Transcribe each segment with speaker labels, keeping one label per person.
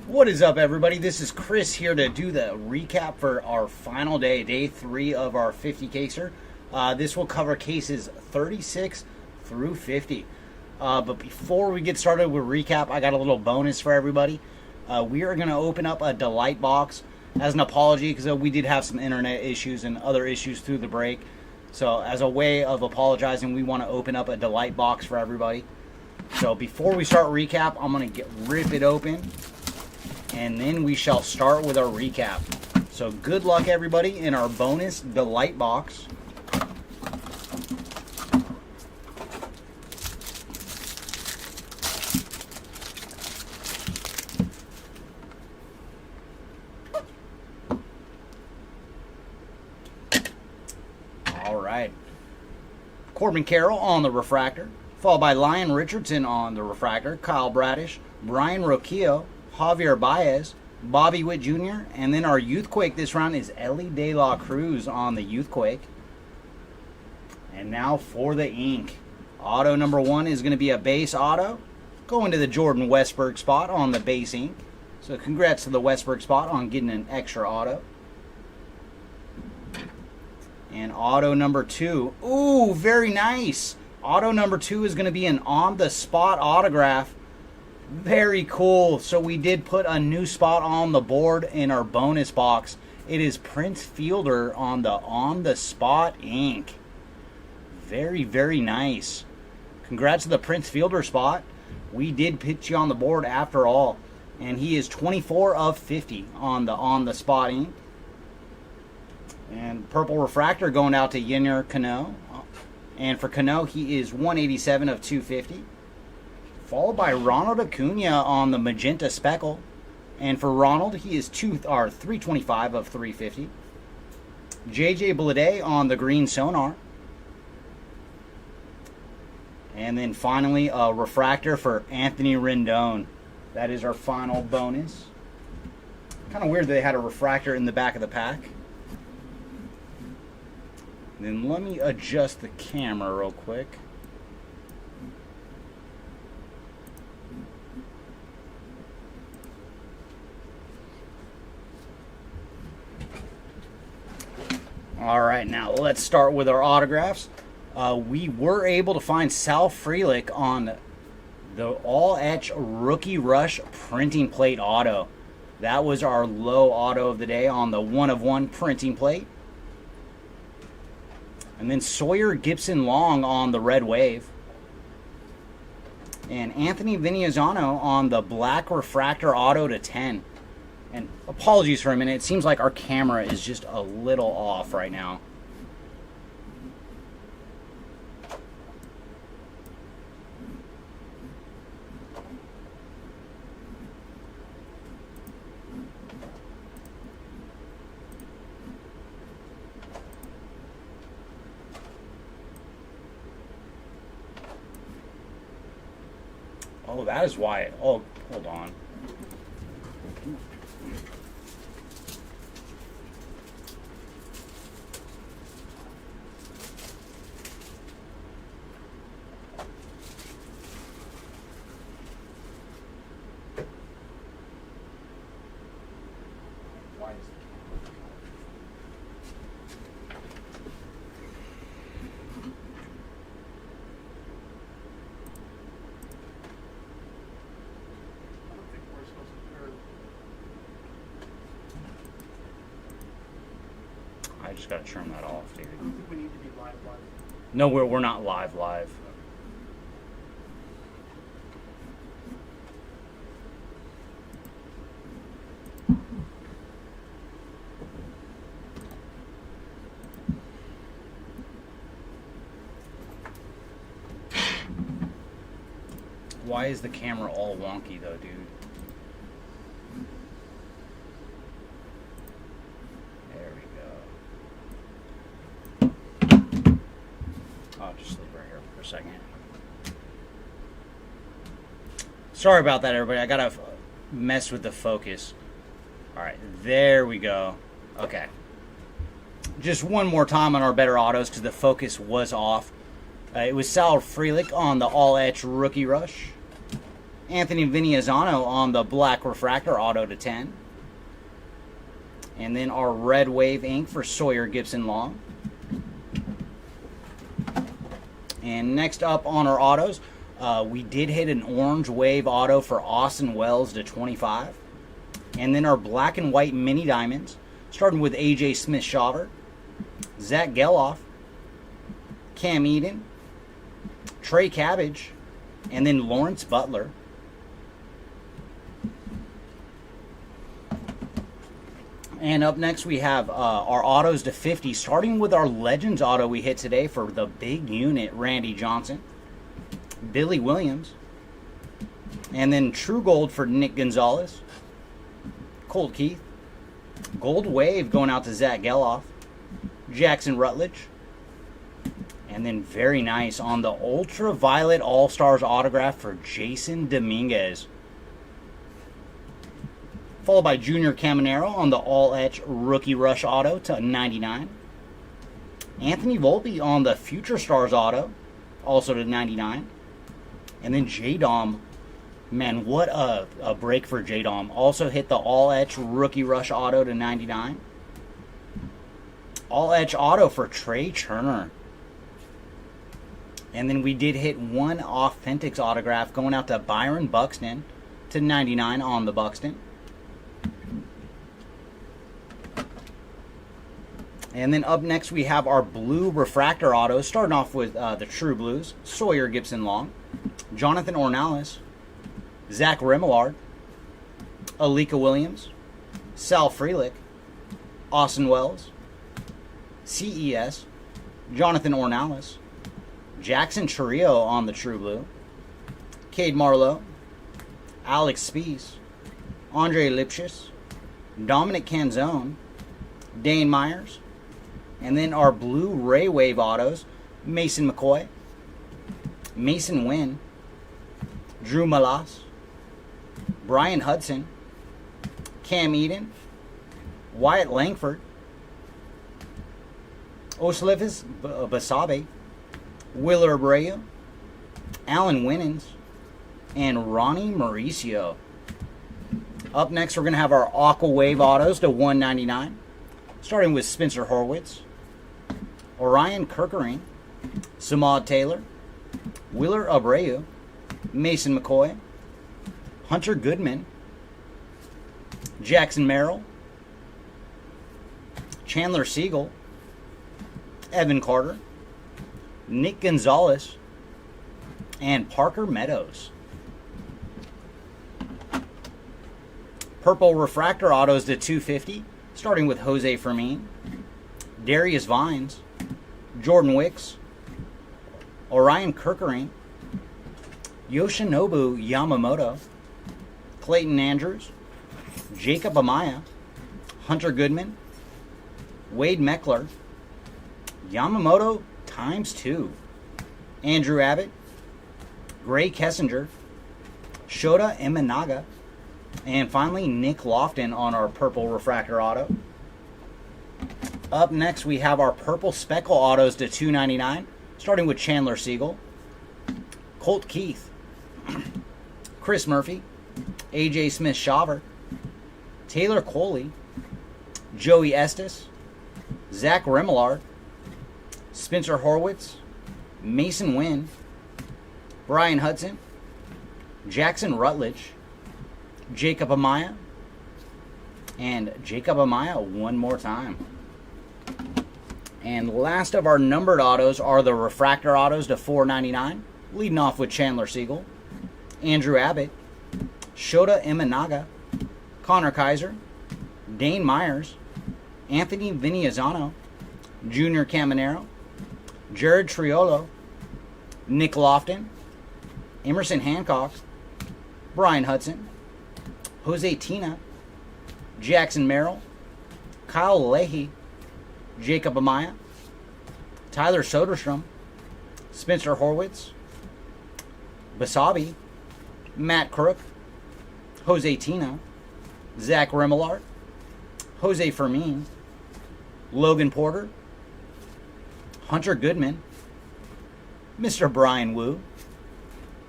Speaker 1: What is up, everybody? This is Chris here to do the recap for our final day, day 3 of our 50 caser. This will cover cases 36 through 50. But before we get started with recap, I got a little bonus for everybody. We are going to open up a Delight box as an apology because we did have some internet issues and other issues through the break. So as a way of apologizing, we want to open up a Delight box for everybody. So before we start recap, I'm going to rip it open, and then we shall start with our recap. So good luck, everybody, in our bonus Delight box. All right. Corbin Carroll on the refractor, followed by Lyon Richardson on the refractor, Kyle Bradish, Brian Roquillo, Javier Baez, Bobby Witt Jr., and then our Youthquake this round is Ellie De La Cruz on the Youthquake. And now for the ink. Auto number 1 is going to be a base auto, going to the Jordan Westberg spot on the base ink. So congrats to the Westberg spot on getting an extra auto. And auto number 2, ooh, very nice. Auto number 2 is going to be an on-the-spot autograph. Very cool. So we did put a new spot on the board in our bonus box. It is Prince Fielder on the spot ink. Very, very nice. Congrats to the Prince Fielder spot. We did pitch you on the board after all. And he is 24 of 50 on the spot ink. And purple refractor going out to Yennier Cano. And for Cano, he is 187 of 250. Followed by Ronald Acuna on the magenta speckle. And for Ronald, he is 325 of 350. JJ Bleday on the green sonar. And then finally, a refractor for Anthony Rendon. That is our final bonus. Kind of weird that they had a refractor in the back of the pack. Then let me adjust the camera real quick. All right, now let's start with our autographs. We were able to find Sal Frelick on the all-etch Rookie Rush printing plate auto. That was our low auto of the day on the 1/1 printing plate. And then Sawyer Gibson-Long on the Red Wave. And Anthony Veneziano on the black refractor auto to 10. And apologies for a minute. It seems like our camera is just a little off right now. Oh, that is why. Oh, hold on. I just gotta turn that off, dude.
Speaker 2: I don't think we need to be live.
Speaker 1: No, we're not live. Why is the camera all wonky though, dude? I'll just leave right here for a second. Sorry about that, everybody. I gotta mess with the focus. All right, there we go. Okay. Just one more time on our better autos because the focus was off. It was Sal Frelick on the all-etch Rookie Rush. Anthony Viniazano on the black refractor auto to 10. And then our red wave ink for Sawyer Gibson-Long. And next up on our autos, we did hit an orange wave auto for Austin Wells to 25. And then our black and white mini diamonds, starting with AJ Smith-Shawver, Zach Geloff, Cam Eden, Trey Cabbage, and then Lawrence Butler. And up next we have our autos to 50, starting with our Legends auto we hit today for the big unit, Randy Johnson, Billy Williams, and then True Gold for Nick Gonzalez, Colt Keith, Gold Wave going out to Zach Geloff, Jackson Rutledge, and then very nice on the Ultraviolet All-Stars autograph for Jason Dominguez. Followed by Junior Caminero on the All-Etch Rookie Rush auto to 99. Anthony Volpe on the Future Stars auto, also to 99. And then J-Dom, man, what a break for J-Dom. Also hit the All-Etch Rookie Rush auto to 99. All-Etch auto for Trey Turner. And then we did hit one Authentics autograph going out to Byron Buxton to 99 on the Buxton. And then up next we have our blue refractor autos, starting off with the True Blues, Sawyer Gibson-Long, Jonathan Ornelas, Zach Remillard, Alika Williams, Sal Frelick, Austin Wells, CES, Jonathan Ornelas, Jackson Chourio on the True Blue, Cade Marlowe, Alex Spies, Andre Lipschitz, Dominic Canzone, Dane Myers, and then our blue Ray Wave autos, Mason McCoy, Mason Wynn, Drew Malas, Brian Hudson, Cam Eden, Wyatt Langford, Oslifis Basabe, Willer Abreu, Alan Winans, and Ronnie Mauricio. Up next, we're going to have our Aqua Wave autos to 199, starting with Spencer Horwitz, Orion Kirkering, Samad Taylor, Willer Abreu, Mason McCoy, Hunter Goodman, Jackson Merrill, Chandler Siegel, Evan Carter, Nick Gonzalez, and Parker Meadows. Purple refractor autos to 250, starting with Jose Fermin, Darius Vines, Jordan Wicks, Orion Kirkering, Yoshinobu Yamamoto, Clayton Andrews, Jacob Amaya, Hunter Goodman, Wade Meckler, Yamamoto ×2, Andrew Abbott, Gray Kessinger, Shota Imanaga, and finally Nick Lofton on our purple refractor auto. Up next we have our purple speckle autos to 299, starting with Chandler Siegel, Colt Keith, Chris Murphy, AJ Smith-Shawver, Taylor Coley, Joey Estes, Zach Remillard, Spencer Horwitz, Mason Wynn, Brian Hudson, Jackson Rutledge, Jacob Amaya, and Jacob Amaya one more time. And last of our numbered autos are the refractor autos to 499, leading off with Chandler Siegel, Andrew Abbott, Shota Imanaga, Connor Kaiser, Dane Myers, Anthony Viniazano, Junior Caminero, Jared Triolo, Nick Lofton, Emerson Hancock, Brian Hudson, Jose Tina, Jackson Merrill, Kyle Leahy, Jacob Amaya, Tyler Soderstrom, Spencer Horwitz, Basabe, Matt Crook, Jose Tina, Zach Remillard, Jose Fermin, Logan Porter, Hunter Goodman, Mr. Brian Wu,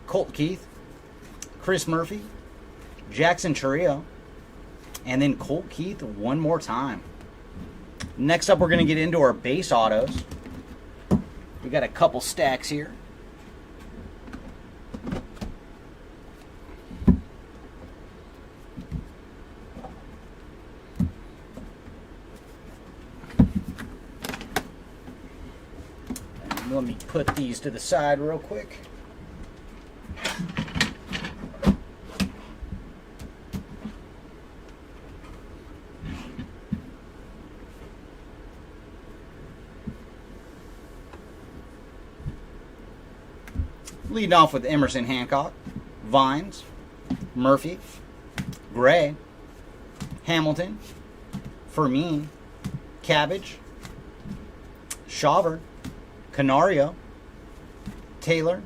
Speaker 1: Colt Keith, Chris Murphy, Jackson Chourio, and then Colt Keith one more time. Next up, we're going to get into our base autos. We got a couple stacks here. And let me put these to the side real quick. Leading off with Emerson Hancock, Vines, Murphy, Gray, Hamilton, Fermin, Cabbage, Shawver, Canario, Taylor,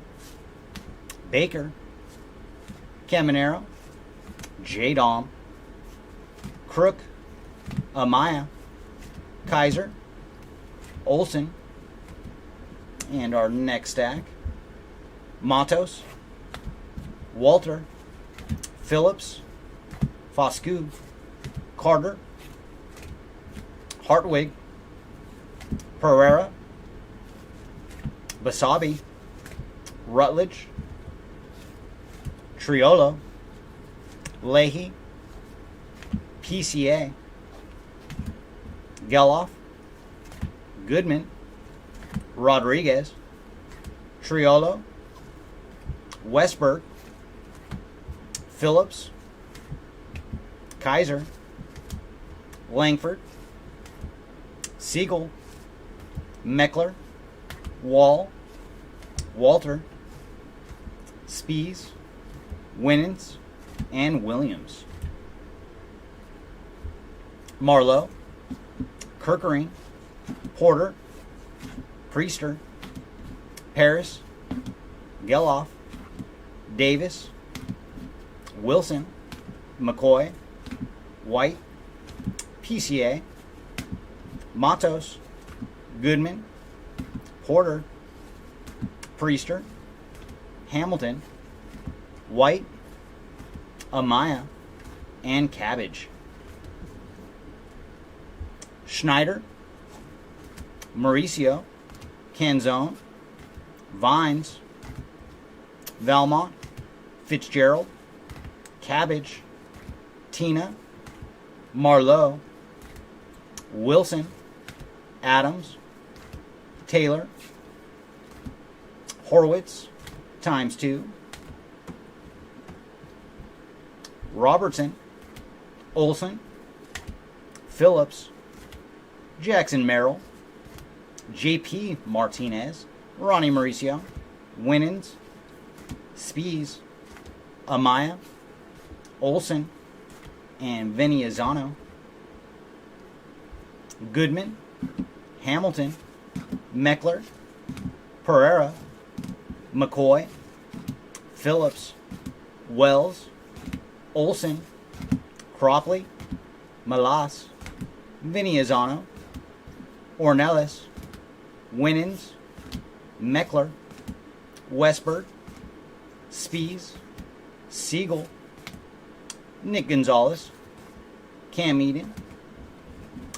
Speaker 1: Baker, Caminero, J-Dom, Crook, Amaya, Kaiser, Olsen, and our next stack, Matos, Walter, Phillips, Foscu, Carter, Hartwig, Pereira, Basabi, Rutledge, Triolo, Leahy, PCA, Geloff, Goodman, Rodriguez, Triolo, Westberg, Phillips, Kaiser, Langford, Siegel, Meckler, Wall, Walter, Spees, Winans, and Williams. Marlowe, Kirkering, Porter, Priester, Paris, Geloff, Davis, Wilson, McCoy, White, PCA, Matos, Goodman, Porter, Priester, Hamilton, White, Amaya, and Cabbage. Schneider, Mauricio, Canzone, Vines, Valmont, Fitzgerald, Cabbage, Tina, Marlowe, Wilson, Adams, Taylor, Horwitz, ×2, Robertson, Olsen, Phillips, Jackson Merrill, JP Martinez, Ronnie Mauricio, Winans, Spees, Amaya, Olsen, and Vinny Azzano. Goodman, Hamilton, Meckler, Pereira, McCoy, Phillips, Wells, Olsen, Cropley, Malas, Vinny Azzano, Ornelas, Winans, Meckler, Westberg, Spees, Siegel, Nick Gonzalez, Cam Eden,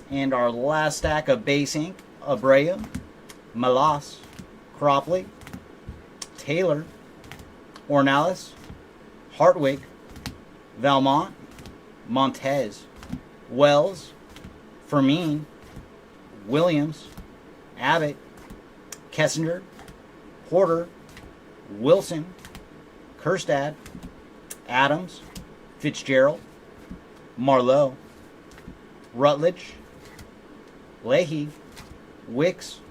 Speaker 1: and our last stack of base ink, Abreu, Malas, Cropley, Taylor, Ornelas, Hartwig, Valmont, Montez, Wells, Fermin, Williams, Abbott, Kessinger, Porter, Wilson, Kerstad, Adams, Fitzgerald, Marlowe, Rutledge, Leahy, Wicks,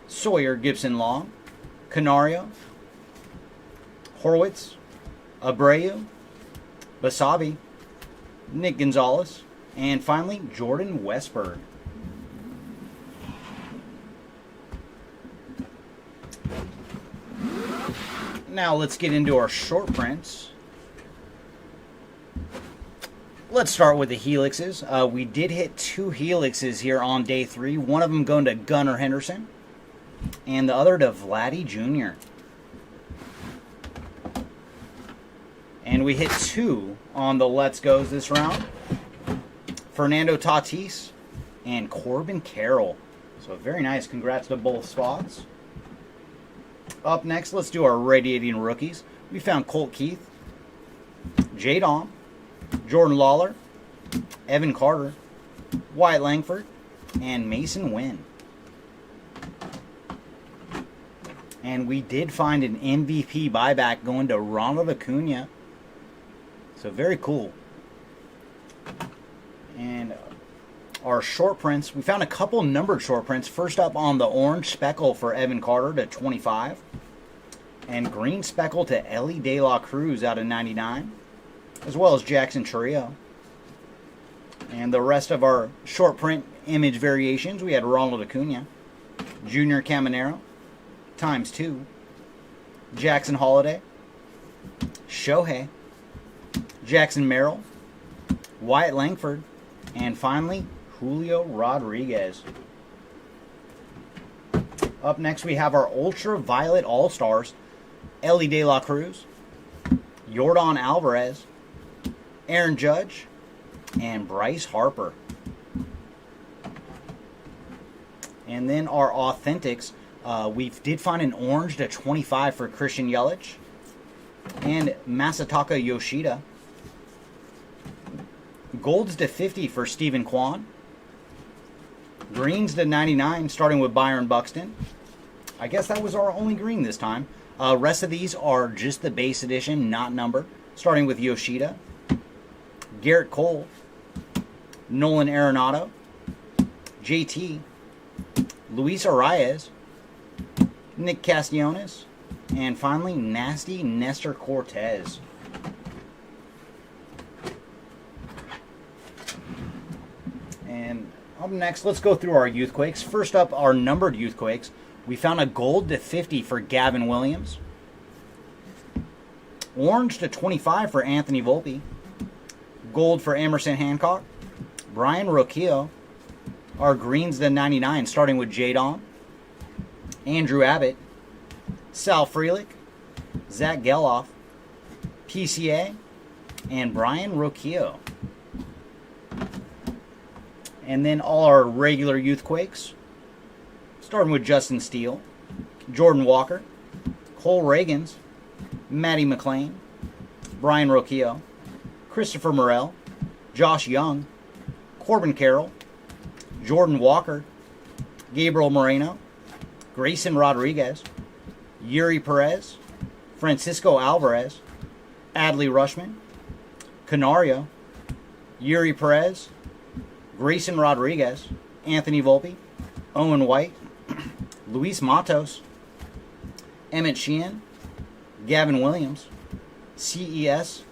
Speaker 1: Sawyer Gibson Long, Canario, Horwitz, Abreu, Basabi, Nick Gonzalez, and finally Jordan Westberg. Now let's get into our short prints. Let's start with the helixes. We did hit 2 helixes here on day 3. One of them going to Gunnar Henderson, and the other to Vladdy Jr. And we hit 2 on the Let's Goes this round. Fernando Tatis and Corbin Carroll. So very nice. Congrats to both spots. Up next, let's do our Radiating Rookies. We found Colt Keith, J. Dom, Jordan Lawler, Evan Carter, Wyatt Langford, and Mason Wynn. And we did find an MVP buyback going to Ronald Acuna. So very cool. And our short prints, we found a couple numbered short prints. First up on the orange speckle for Evan Carter to 25. And green speckle to Ellie De La Cruz out of 99. As well as Jackson Chourio. And the rest of our short print image variations, we had Ronald Acuna, Junior Caminero, ×2, Jackson Holiday, Shohei, Jackson Merrill, Wyatt Langford, and finally, Julio Rodriguez. Up next, we have our Ultraviolet All-Stars, Ellie De La Cruz, Yordan Alvarez, Aaron Judge, and Bryce Harper. And then our Authentics, we did find an orange to 25 for Christian Yelich and Masataka Yoshida. Golds to 50 for Stephen Kwan. Greens to 99, starting with Byron Buxton. I guess that was our only green this time. Rest of these are just the base edition, not numbered. Starting with Yoshida, Garrett Cole, Nolan Arenado, JT, Luis Arias, Nick Castellanos, and finally Nasty Nestor Cortez. And up next, let's go through our Youthquakes. First up, our numbered Youthquakes. We found a gold to 50 for Gavin Williams, orange to 25 for Anthony Volpe, gold for Emerson Hancock, Brian Rocchio, our greens to 99, starting with J-Dom, Andrew Abbott, Sal Frelick, Zach Geloff, PCA, and Brian Rocchio. And then all our regular Youthquakes, starting with Justin Steele, Jordan Walker, Cole Reagans, Matty McClain, Brian Rocchio, Christopher Morel, Josh Young, Corbin Carroll, Jordan Walker, Gabriel Moreno, Grayson Rodriguez, Yuri Perez, Francisco Alvarez, Adley Rushman, Canario, Yuri Perez, Grayson Rodriguez, Anthony Volpe, Owen White, Luis Matos, Emmett Sheehan, Gavin Williams, CES,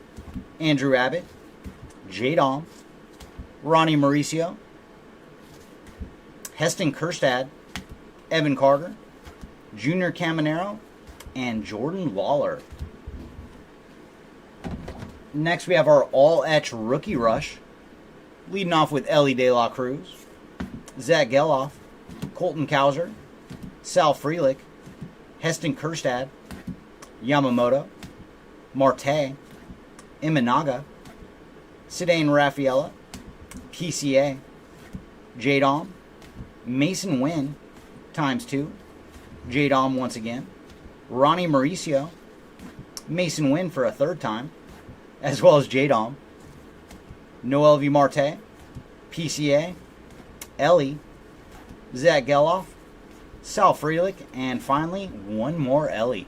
Speaker 1: Andrew Abbott, J-Dom, Ronnie Mauricio, Heston Kjerstad, Evan Carter, Junior Caminero, and Jordan Lawler. Next, we have our all-etch rookie rush, leading off with Ellie De La Cruz, Zach Geloff, Colton Cowser, Sal Frelick, Heston Kjerstad, Yamamoto, Marte, Imanaga, Cedane Rafaela, PCA, J-Dom, Mason Wynn, ×2, J-Dom once again, Ronnie Mauricio, Mason Wynn for a third time, as well as J-Dom, Noel V. Marte, PCA, Ellie, Zach Geloff, Sal Frelick, and finally, one more Ellie.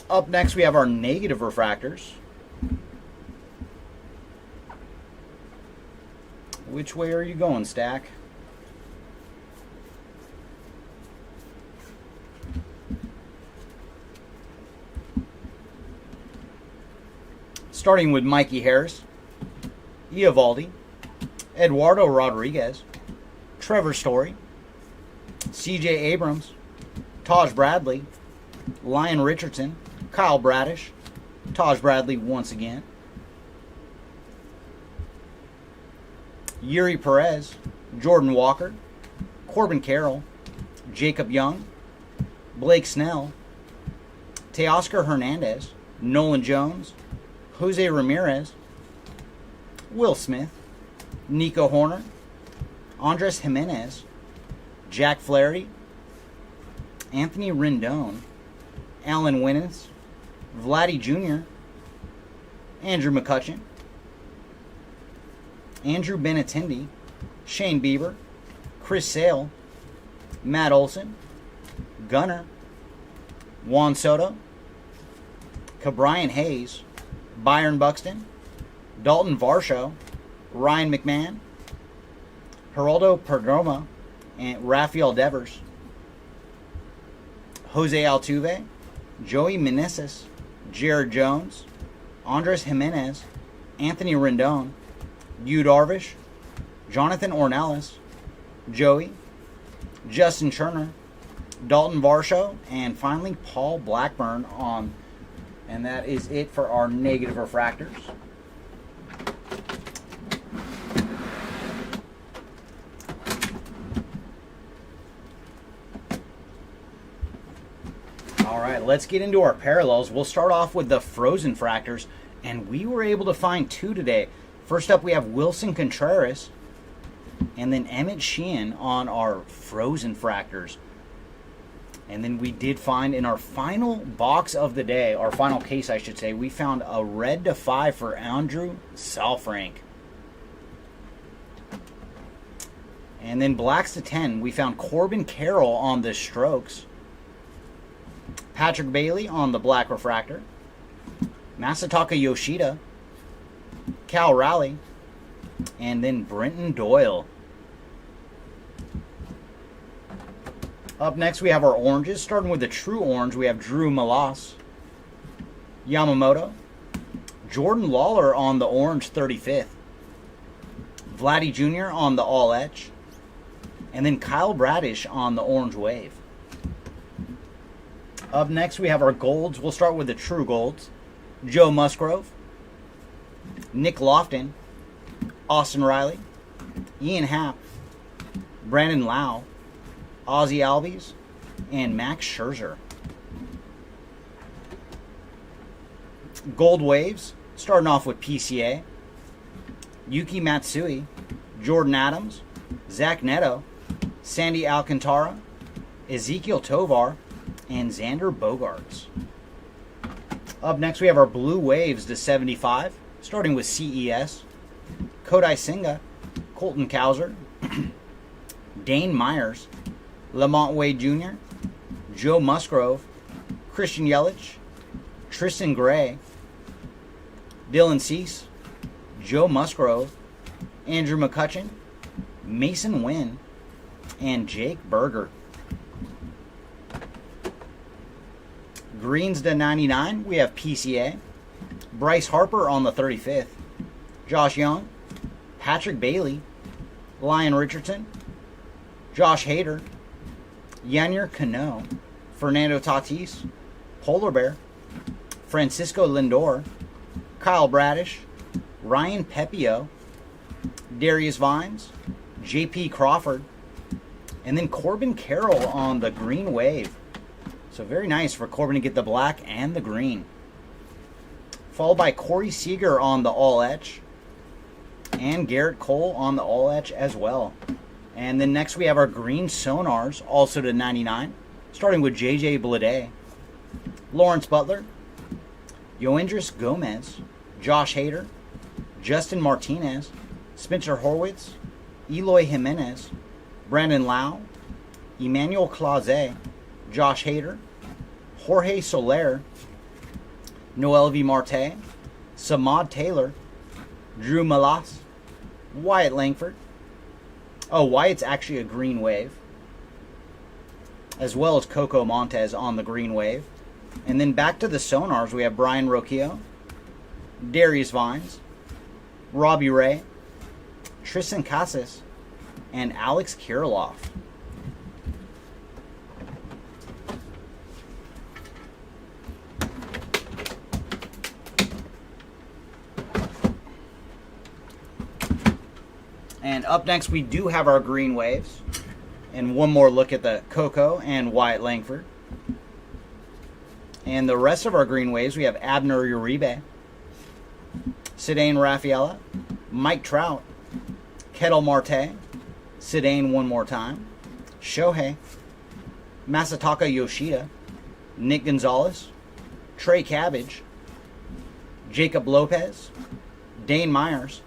Speaker 1: Up next, we have our negative refractors. Which way are you going, Stack? Starting with Mikey Harris, Eovaldi, Eduardo Rodriguez, Trevor Story, CJ Abrams, Taj Bradley, Lyon Richardson, Kyle Bradish, Taj Bradley once again, Yuri Perez, Jordan Walker, Corbin Carroll, Jacob Young, Blake Snell, Teoscar Hernandez, Nolan Jones, Jose Ramirez, Will Smith, Nico Horner, Andres Jimenez, Jack Flaherty, Anthony Rendon, Alan Winans, Vladdy Jr., Andrew McCutchen, Andrew Benintendi, Shane Bieber, Chris Sale, Matt Olson, Gunnar, Juan Soto, Cabrian Hayes, Byron Buxton, Dalton Varsho, Ryan McMahon, Geraldo Perdomo, and Rafael Devers, Jose Altuve, Joey Meneses, Jared Jones, Andres Jimenez, Anthony Rendon, Yu Darvish, Jonathan Ornelas, Joey, Justin Turner, Dalton Varsho, and finally Paul Blackburn on. And that is it for our negative refractors. All right, let's get into our parallels. We'll start off with the frozen fractors, and we were able to find two today. First up, we have Wilson Contreras, and then Emmett Sheehan on our frozen fractors. And then we did find in our final box of the day, our final case, I should say, we found a red to 5 for Andrew Saalfrank. And then blacks to 10, we found Corbin Carroll on the strokes, Patrick Bailey on the black refractor, Masataka Yoshida, Cal Raleigh, and then Brenton Doyle. Up next, we have our oranges. Starting with the true orange, we have Drew Malas, Yamamoto, Jordan Lawler on the orange 35th, Vladdy Jr. on the all etch, and then Kyle Bradish on the orange wave. Up next, we have our golds. We'll start with the true golds. Joe Musgrove, Nick Lofton, Austin Riley, Ian Happ, Brandon Lau, Ozzie Albies, and Max Scherzer. Gold waves, starting off with PCA, Yuki Matsui, Jordan Adams, Zach Neto, Sandy Alcantara, Ezekiel Tovar, and Xander Bogaerts. Up next, we have our blue waves to 75, starting with CES, Kodai Senga, Colton Cowser, Dane Myers, Lamont Wade Jr., Joe Musgrove, Christian Yelich, Tristan Gray, Dylan Cease, Joe Musgrove, Andrew McCutchen, Mason Wynn, and Jake Berger. Greens to 99, we have PCA, Bryce Harper on the 35th, Josh Young, Patrick Bailey, Lyon Richardson, Josh Hader, Yannier Cano, Fernando Tatis, Polar Bear, Francisco Lindor, Kyle Bradish, Ryan Pepio, Darius Vines, J.P. Crawford, and then Corbin Carroll on the green wave. So very nice for Corbin to get the black and the green. Followed by Corey Seager on the all etch, and Garrett Cole on the all etch as well. And then next we have our green sonars, also to 99, starting with J.J. Bleday, Lawrence Butler, Yoendris Gomez, Josh Hader, Justin Martinez, Spencer Horwitz, Eloy Jimenez, Brandon Lau, Emmanuel Clase, Josh Hader, Jorge Soler, Noel V. Marte, Samad Taylor, Drew Malas, Wyatt Langford. Oh, Wyatt's actually a green wave, as well as Coco Montez on the green wave. And then back to the sonars, we have Brian Rocchio, Darius Vines, Robbie Ray, Tristan Casas, and Alex Kirilloff. And up next, we do have our green waves. And one more look at the Coco and Wyatt Langford. And the rest of our green waves, we have Abner Uribe, Cedane Rafaela, Mike Trout, Kettle Marte, Cedane one more time, Shohei, Masataka Yoshida, Nick Gonzalez, Trey Cabbage, Jacob Lopez, Dane Myers,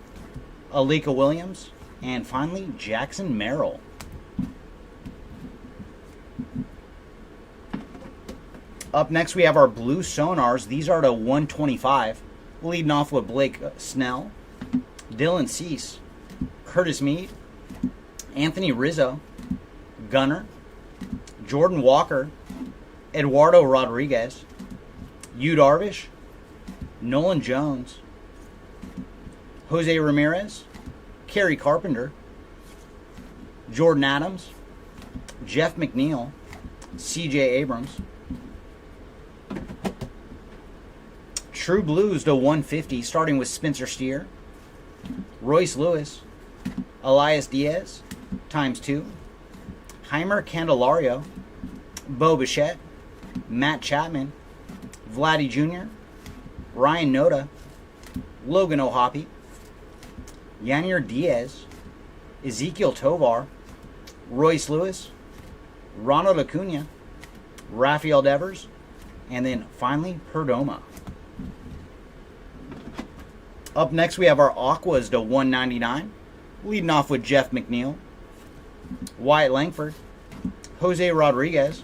Speaker 1: Alika Williams, and finally Jackson Merrill. Up next we have our blue sonars. These are to 125. Leading off with Blake Snell, Dylan Cease, Curtis Meade, Anthony Rizzo, Gunner, Jordan Walker, Eduardo Rodriguez, Yu Darvish, Nolan Jones, Jose Ramirez, Kerry Carpenter, Jordan Adams, Jeff McNeil, CJ Abrams, True Blues to 150, starting with Spencer Steer, Royce Lewis, Elias Diaz, ×2, Heimer Candelario, Bo Bichette, Matt Chapman, Vladdy Jr., Ryan Noda, Logan O'Hoppe, Yanier Diaz, Ezekiel Tovar, Royce Lewis, Ronald Acuna, Rafael Devers, and then finally Perdomo. Up next we have our Aquas to 199, leading off with Jeff McNeil, Wyatt Langford, Jose Rodriguez,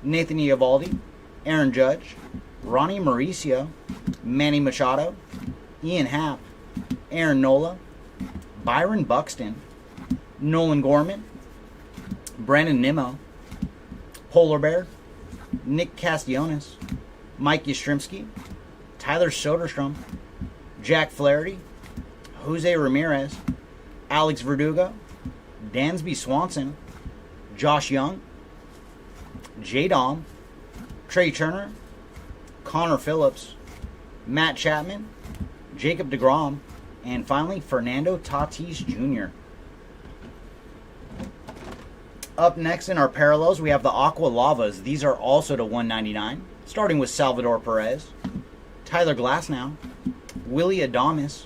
Speaker 1: Nathan Eovaldi, Aaron Judge, Ronnie Mauricio, Manny Machado, Ian Happ, Aaron Nola, Byron Buxton, Nolan Gorman, Brandon Nimmo, Polar Bear, Nick Castellanos, Mike Yastrzemski, Tyler Soderstrom, Jack Flaherty, Jose Ramirez, Alex Verdugo, Dansby Swanson, Josh Young, J. Dom, Trey Turner, Connor Phillips, Matt Chapman, Jacob deGrom, and finally Fernando Tatis Jr. Up next in our parallels, we have the Aqua Lavas. These are also to 199, starting with Salvador Perez, Tyler Glasnow, Willie Adames,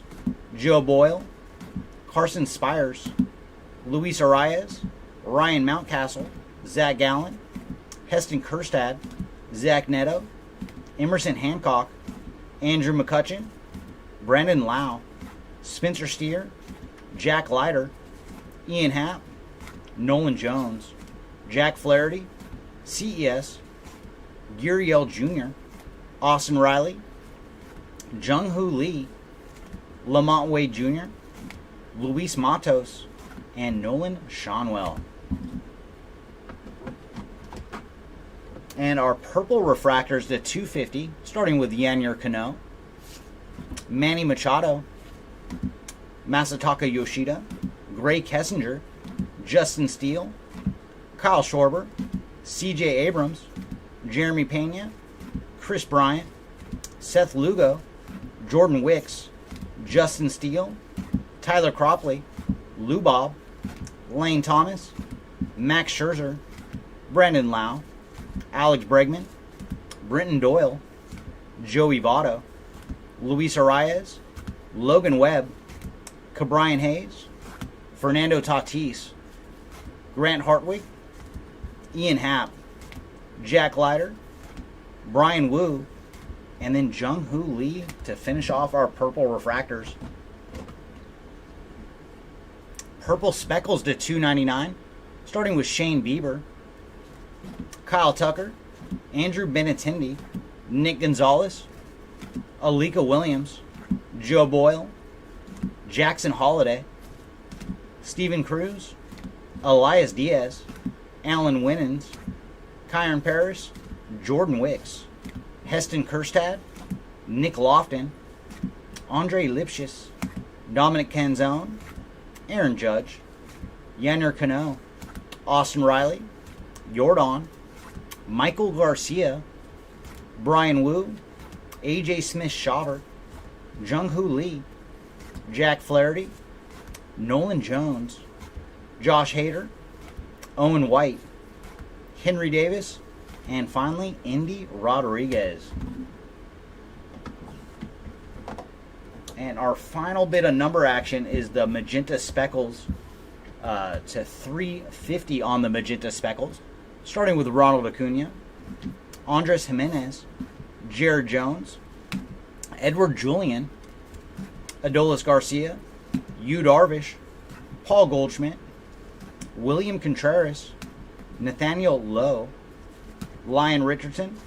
Speaker 1: Joe Boyle, Carson Spires, Luis Arias, Ryan Mountcastle, Zach Gallen, Heston Kjerstad, Zach Neto, Emerson Hancock, Andrew McCutcheon, Brandon Lau, Spencer Steer, Jack Leiter, Ian Happ, Nolan Jones, Jack Flaherty, CES, Gurriel Jr., Austin Riley, Jung-Hoo Lee, Lamont Wade Jr., Luis Matos, and Nolan Shonwell. And our purple refractors to 250, starting with Yanier Cano, Manny Machado, Masataka Yoshida, Gray Kessinger, Justin Steele, Kyle Schwarber, CJ Abrams, Jeremy Pena, Chris Bryant, Seth Lugo, Jordan Wicks, Justin Steele, Tyler Cropley, Lou Bob, Lane Thomas, Max Scherzer, Brandon Lau, Alex Bregman, Brenton Doyle, Joey Votto, Luis Arias, Logan Webb, Ke'Bryan Hayes, Fernando Tatis, Grant Hartwig, Ian Happ, Jack Leiter, Brian Wu, and then Jung-Hoo Lee to finish off our purple refractors. Purple speckles to 299, starting with Shane Bieber, Kyle Tucker, Andrew Benintendi, Nick Gonzalez, Alika Williams, Joe Boyle, Jackson Holiday, Steven Cruz, Elias Diaz, Alan Winans, Kyron Paris, Jordan Wicks, Heston Kjerstad, Nick Lofton, Andre Lipschitz, Dominic Canzone, Aaron Judge, Yanier Cano, Austin Riley, Yordan, Michael Garcia, Brian Wu, AJ Smith-Shawver, Jung-Hoo Lee, Jack Flaherty, Nolan Jones, Josh Hader, Owen White, Henry Davis, And finally, Indy Rodriguez. And our final bit of number action is the Magenta Speckles to 350 on the Magenta Speckles. Starting with Ronald Acuna, Andres Jimenez, Jared Jones, Edward Julian, Adolis Garcia, Yu Darvish, Paul Goldschmidt, William Contreras, Nathaniel Lowe, Lyon Richardson,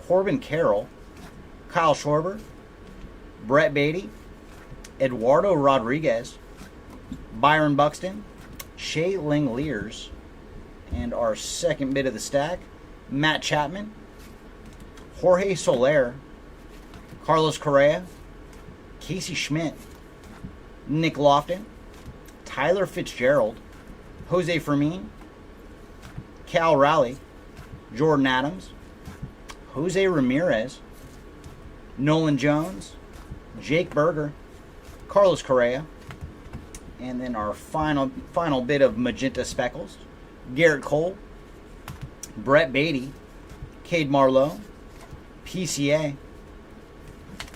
Speaker 1: Corbin Carroll, Kyle Schwarber, Brett Beatty, Eduardo Rodriguez, Byron Buxton, Shea Langeliers, and our second bit of the stack, Matt Chapman, Jorge Soler, Carlos Correa, Casey Schmidt, Nick Lofton, Tyler Fitzgerald, Jose Fermin, Cal Raleigh, Jordan Adams, Jose Ramirez, Nolan Jones, Jake Berger, Carlos Correa, and then our final bit of Magenta Speckles, Garrett Cole, Brett Beatty, Cade Marlowe, PCA,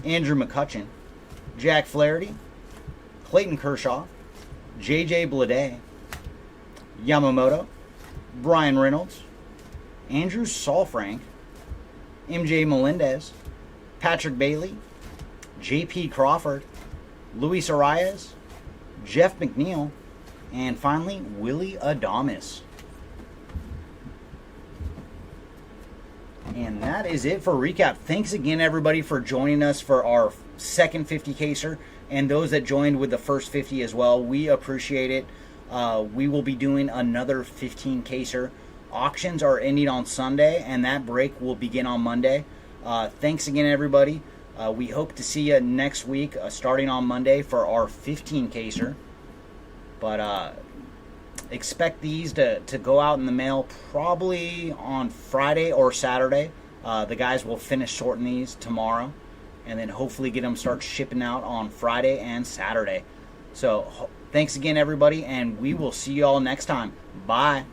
Speaker 1: Andrew McCutcheon, Jack Flaherty, Clayton Kershaw, JJ Bleday, Yamamoto, Brian Reynolds, Andrew Saalfrank, MJ Melendez, Patrick Bailey, JP Crawford, Luis Arias, Jeff McNeil, and finally Willie Adames. And that is it for recap. Thanks again, everybody, for joining us for our second 50 caser, and those that joined with the first 50 as well. We appreciate it. We will be doing another 15 caser. Auctions are ending on Sunday, and that break will begin on Monday. Thanks again, everybody. We hope to see you next week, starting on Monday, for our 15 caser. But expect these to go out in the mail probably on Friday or Saturday. The guys will finish sorting these tomorrow, and then hopefully get them start shipping out on Friday and Saturday. So thanks again, everybody, and we will see you all next time. Bye.